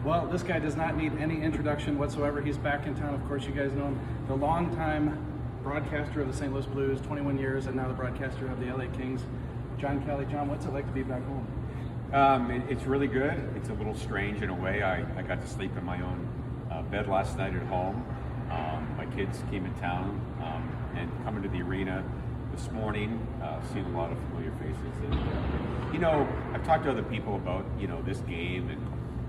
Well, this guy does not need any introduction whatsoever. He's back in town. Of course, you guys know him. The longtime broadcaster of the St. Louis Blues, 21 years, and now the broadcaster of the LA Kings. John Kelly. John, what's it like to be back home? It's really good. It's a little strange in a way. I got to sleep in my own bed last night at home. My kids came in town and coming to the arena this morning, seeing a lot of familiar faces. And, I've talked to other people about, this game and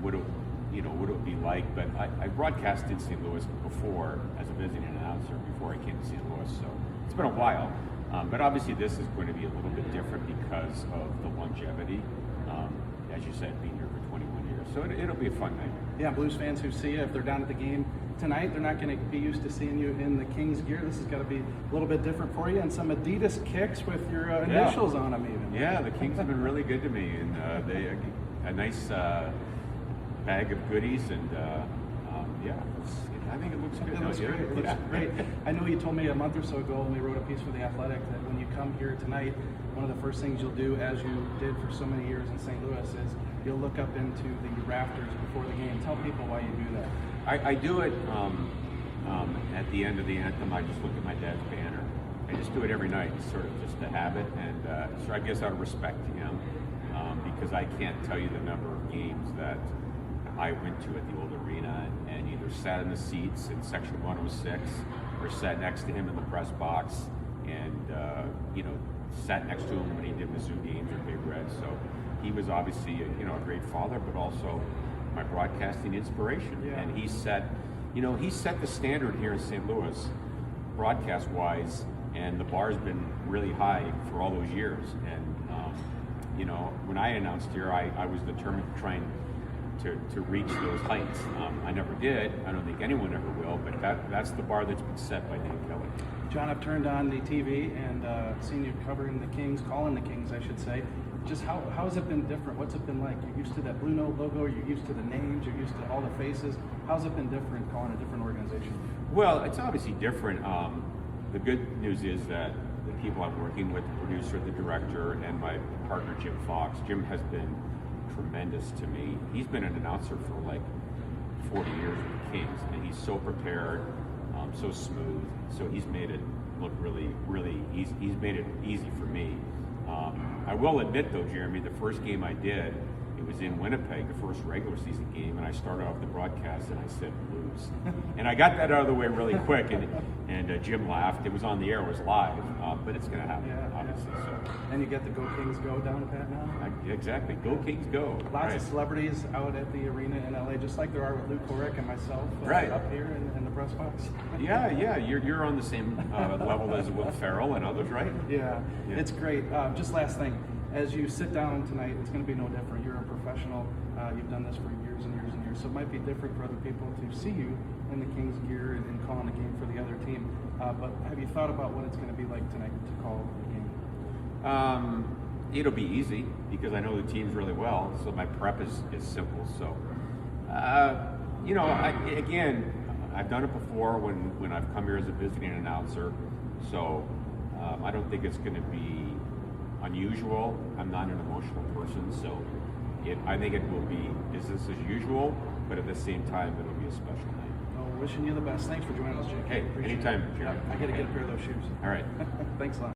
what it would be like, but I broadcast in St. Louis before as a visiting announcer before I came to St. Louis, so it's been a while. But obviously this is going to be a little bit different because of the longevity, as you said, being here for 21 years. So it'll be a fun night. Yeah, Blues fans who see you, if they're down at the game tonight, they're not going to be used to seeing you in the Kings gear. This has got to be a little bit different for you, and some Adidas kicks with your initials on them even. Yeah, the Kings have been really good to me, and they a nice bag of goodies, and I think it looks good. It looks great. It looks great. I know you told me a month or so ago when we wrote a piece for The Athletic that when you come here tonight, one of the first things you'll do, as you did for so many years in St. Louis, is you'll look up into the rafters before the game. Tell people why you do that. I do it at the end of the anthem. I just look at my dad's banner. I just do it every night, sort of just a habit, and so I guess out of respect to him, because I can't tell you the number of games that I went to at the old arena and either sat in the seats in section 106 or sat next to him in the press box and sat next to him when he did Mizzou games or Big Red. So he was obviously a great father, but also my broadcasting inspiration. Yeah. And he set the standard here in St. Louis, broadcast wise, and the bar's been really high for all those years. And when I announced here, I was determined to try and to reach those heights. I never did. I don't think anyone ever will, but that's the bar that's been set by Dan Kelly. John, I've turned on the TV and seen you covering the Kings, calling the Kings, I should say. Just how has it been different? What's it been like? You're used to that Blue Note logo, you're used to the names, you're used to all the faces. How's it been different calling a different organization? Well, it's obviously different. The good news is that the people I'm working with, the producer, the director, and my partner Jim Fox. Jim has been tremendous to me. He's been an announcer for like 40 years with the Kings, and he's so prepared, so smooth. So he's made it look really, really easy. He's made it easy for me. I will admit though, Jeremy, the first game I did, it was in Winnipeg, the first regular season game, and I started off the broadcast and I said Blues. And I got that out of the way really quick, and Jim laughed. It was on the air, it was live, but it's going to happen, obviously. So. And you get the Go Kings Go down pat now? Exactly, Go Kings Go. Lots of celebrities out at the arena in LA, just like there are with Lou Korek and myself up here in the press box. Yeah, you're on the same level as Will Ferrell and others, right? Yeah. It's great. Just last thing, as you sit down tonight, it's going to be no different. You're a professional. You've done this for years and years and years, so it might be different for other people to see you in the Kings gear and calling the game for the other team. But have you thought about what it's going to be like tonight to call the game? It'll be easy because I know the teams really well, so my prep is simple. So, I've done it before when I've come here as a visiting announcer, so I don't think it's going to be unusual. I'm not an emotional person, so I think it will be business as usual, but at the same time, it'll be a special night. Well, wishing you the best. Thanks for joining us, Jake. Hey, anytime, Jeremy. I got to get a pair of those shoes. All right. Thanks a lot.